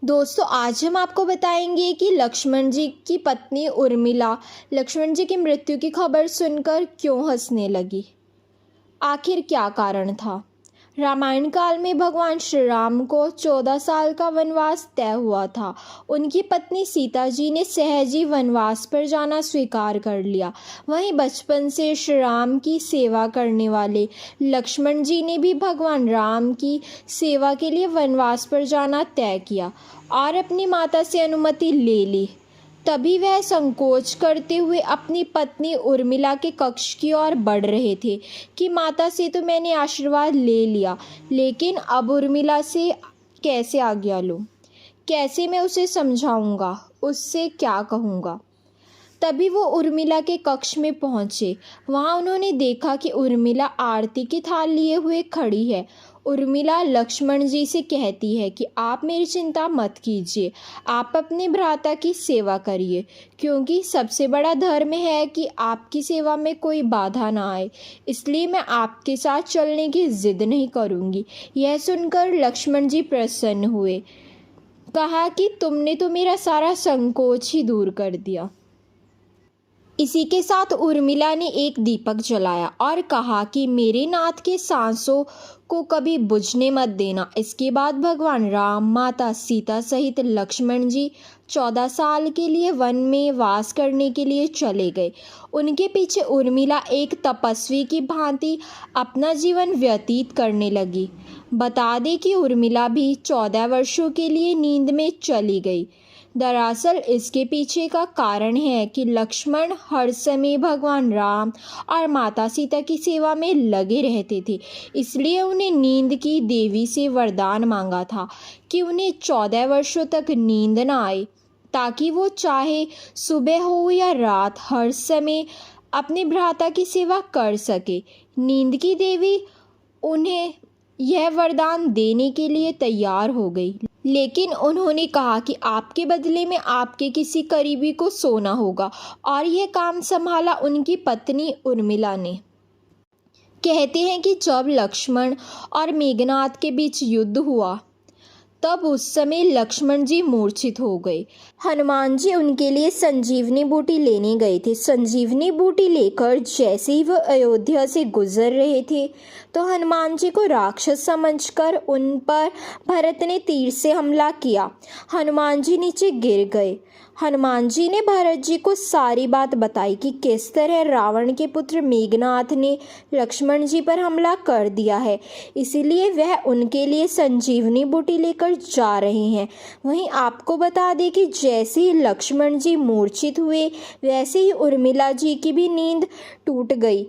दोस्तों, आज हम आपको बताएंगे कि लक्ष्मण जी की पत्नी उर्मिला लक्ष्मण जी की मृत्यु की खबर सुनकर क्यों हंसने लगी। आखिर क्या कारण था। रामायण काल में भगवान श्री राम को 14 साल का वनवास तय हुआ था। उनकी पत्नी सीता जी ने सहज ही वनवास पर जाना स्वीकार कर लिया। वहीं बचपन से श्री राम की सेवा करने वाले लक्ष्मण जी ने भी भगवान राम की सेवा के लिए वनवास पर जाना तय किया और अपनी माता से अनुमति ले ली। तभी वह संकोच करते हुए अपनी पत्नी उर्मिला के कक्ष की ओर बढ़ रहे थे कि माता से तो मैंने आशीर्वाद ले लिया, लेकिन अब उर्मिला से कैसे आज्ञा लूँ, कैसे मैं उसे समझाऊंगा, उससे क्या कहूँगा। तभी वो उर्मिला के कक्ष में पहुँचे। वहाँ उन्होंने देखा कि उर्मिला आरती की थाल लिए हुए खड़ी है। उर्मिला लक्ष्मण जी से कहती है कि आप मेरी चिंता मत कीजिए, आप अपने भ्राता की सेवा करिए, क्योंकि सबसे बड़ा धर्म है कि आपकी सेवा में कोई बाधा ना आए, इसलिए मैं आपके साथ चलने की जिद नहीं करूँगी। यह सुनकर लक्ष्मण जी प्रसन्न हुए। कहा कि तुमने तो मेरा सारा संकोच ही दूर कर दिया। इसी के साथ उर्मिला ने एक दीपक जलाया और कहा कि मेरे नाथ के सांसों को कभी बुझने मत देना। इसके बाद भगवान राम, माता सीता सहित लक्ष्मण जी 14 साल के लिए वन में वास करने के लिए चले गए। उनके पीछे उर्मिला एक तपस्वी की भांति अपना जीवन व्यतीत करने लगी। बता दें कि उर्मिला भी 14 वर्षों के लिए नींद में चली गई। दरअसल इसके पीछे का कारण है कि लक्ष्मण हर समय भगवान राम और माता सीता की सेवा में लगे रहते थे, इसलिए उन्हें नींद की देवी से वरदान मांगा था कि उन्हें 14 वर्षों तक नींद न आए, ताकि वो चाहे सुबह हो या रात हर समय अपने भ्राता की सेवा कर सके। नींद की देवी उन्हें यह वरदान देने के लिए तैयार हो गई, लेकिन उन्होंने कहा कि आपके बदले में आपके किसी करीबी को सोना होगा, और यह काम संभाला उनकी पत्नी उर्मिला ने। कहते हैं कि जब लक्ष्मण और मेघनाद के बीच युद्ध हुआ, तब उस समय लक्ष्मण जी मूर्छित हो गए। हनुमान जी उनके लिए संजीवनी बूटी लेने गए थे। संजीवनी बूटी लेकर जैसे ही वह अयोध्या से गुजर रहे थे, तो हनुमान जी को राक्षस समझकर उन पर भरत ने तीर से हमला किया। हनुमान जी नीचे गिर गए। हनुमान जी ने भरत जी को सारी बात बताई कि किस तरह रावण के पुत्र मेघनाथ ने लक्ष्मण जी पर हमला कर दिया है, इसीलिए वह उनके लिए संजीवनी बूटी लेकर जा रहे हैं। वहीं आपको बता दें कि जैसे ही लक्ष्मण जी मूर्छित हुए, वैसे ही उर्मिला जी की भी नींद टूट गई।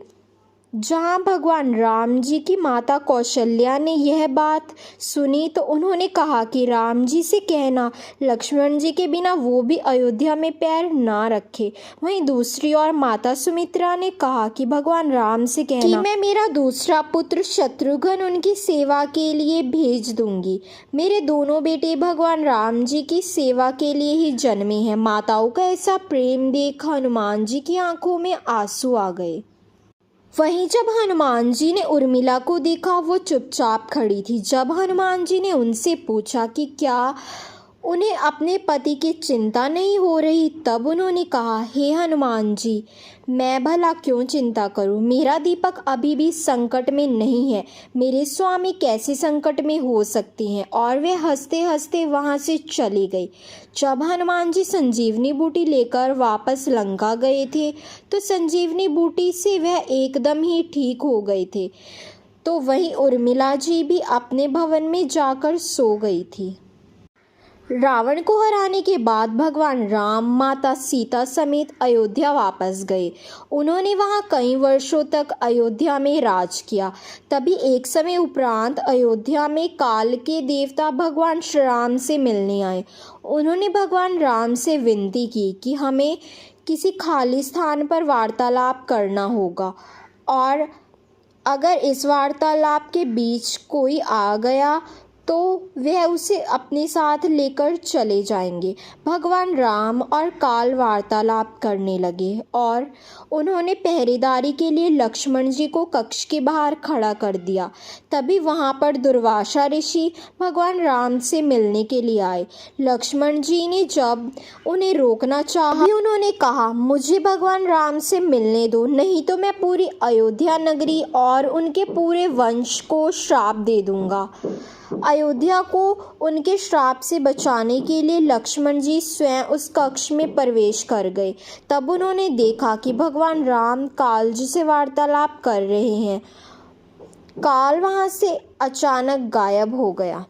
जहाँ भगवान राम जी की माता कौशल्या ने यह बात सुनी, तो उन्होंने कहा कि राम जी से कहना लक्ष्मण जी के बिना वो भी अयोध्या में पैर ना रखे। वहीं दूसरी ओर माता सुमित्रा ने कहा कि भगवान राम से कहना कि मैं मेरा दूसरा पुत्र शत्रुघ्न उनकी सेवा के लिए भेज दूंगी। मेरे दोनों बेटे भगवान राम जी की सेवा के लिए ही जन्मे हैं। माताओं का ऐसा प्रेम देख हनुमान जी की आंखों में आंसू आ गए। वहीं जब हनुमान जी ने उर्मिला को देखा, वो चुपचाप खड़ी थी। जब हनुमान जी ने उनसे पूछा कि क्या उन्हें अपने पति की चिंता नहीं हो रही, तब उन्होंने कहा, हे हनुमान जी, मैं भला क्यों चिंता करूं? मेरा दीपक अभी भी संकट में नहीं है। मेरे स्वामी कैसे संकट में हो सकते हैं? और वे हंसते हंसते वहां से चली गई। जब हनुमान जी संजीवनी बूटी लेकर वापस लंका गए थे, तो संजीवनी बूटी से वह एकदम ही ठीक हो गए थे। तो वहीं उर्मिला जी भी अपने भवन में जाकर सो गई थी। रावण को हराने के बाद भगवान राम, माता सीता समेत अयोध्या वापस गए। उन्होंने वहां कई वर्षों तक अयोध्या में राज किया। तभी एक समय उपरांत अयोध्या में काल के देवता भगवान श्री राम से मिलने आए। उन्होंने भगवान राम से विनती की कि हमें किसी खाली स्थान पर वार्तालाप करना होगा, और अगर इस वार्तालाप के बीच कोई आ गया तो वह उसे अपने साथ लेकर चले जाएंगे। भगवान राम और काल वार्तालाप करने लगे और उन्होंने पहरेदारी के लिए लक्ष्मण जी को कक्ष के बाहर खड़ा कर दिया। तभी वहाँ पर दुर्वासा ऋषि भगवान राम से मिलने के लिए आए। लक्ष्मण जी ने जब उन्हें रोकना चाहा, उन्होंने कहा, मुझे भगवान राम से मिलने दो, नहीं तो मैं पूरी अयोध्या नगरी और उनके पूरे वंश को श्राप दे दूंगा। अयोध्या को उनके श्राप से बचाने के लिए लक्ष्मण जी स्वयं उस कक्ष में प्रवेश कर गए। तब उन्होंने देखा कि भगवान राम काल जी से वार्तालाप कर रहे हैं। काल वहाँ से अचानक गायब हो गया।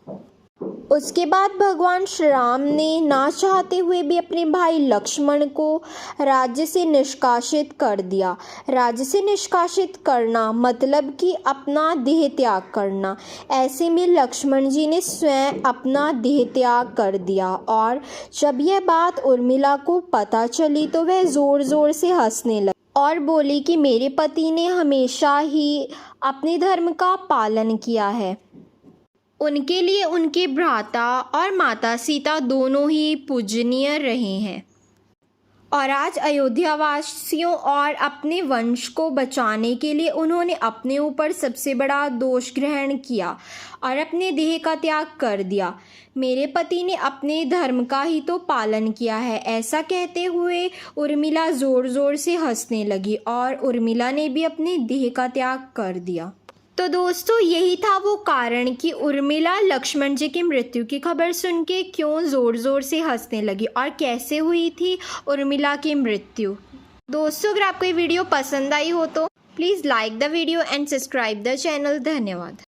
उसके बाद भगवान श्री राम ने ना चाहते हुए भी अपने भाई लक्ष्मण को राज्य से निष्कासित कर दिया। राज्य से निष्कासित करना मतलब कि अपना देह त्याग करना। ऐसे में लक्ष्मण जी ने स्वयं अपना देह त्याग कर दिया और जब यह बात उर्मिला को पता चली तो वह ज़ोर ज़ोर से हंसने लगी और बोली कि मेरे पति ने हमेशा ही अपने धर्म का पालन किया है। उनके लिए उनके भ्राता और माता सीता दोनों ही पूजनीय रहे हैं और आज अयोध्या वासियों और अपने वंश को बचाने के लिए उन्होंने अपने ऊपर सबसे बड़ा दोष ग्रहण किया और अपने देह का त्याग कर दिया। मेरे पति ने अपने धर्म का ही तो पालन किया है। ऐसा कहते हुए उर्मिला ज़ोर ज़ोर से हंसने लगी और उर्मिला ने भी अपने देह का त्याग कर दिया। तो दोस्तों, यही था वो कारण कि उर्मिला लक्ष्मण जी की मृत्यु की खबर सुन के क्यों ज़ोर ज़ोर से हंसने लगी और कैसे हुई थी उर्मिला की मृत्यु। दोस्तों, अगर आपको ये वीडियो पसंद आई हो तो please like the video and subscribe the channel. धन्यवाद।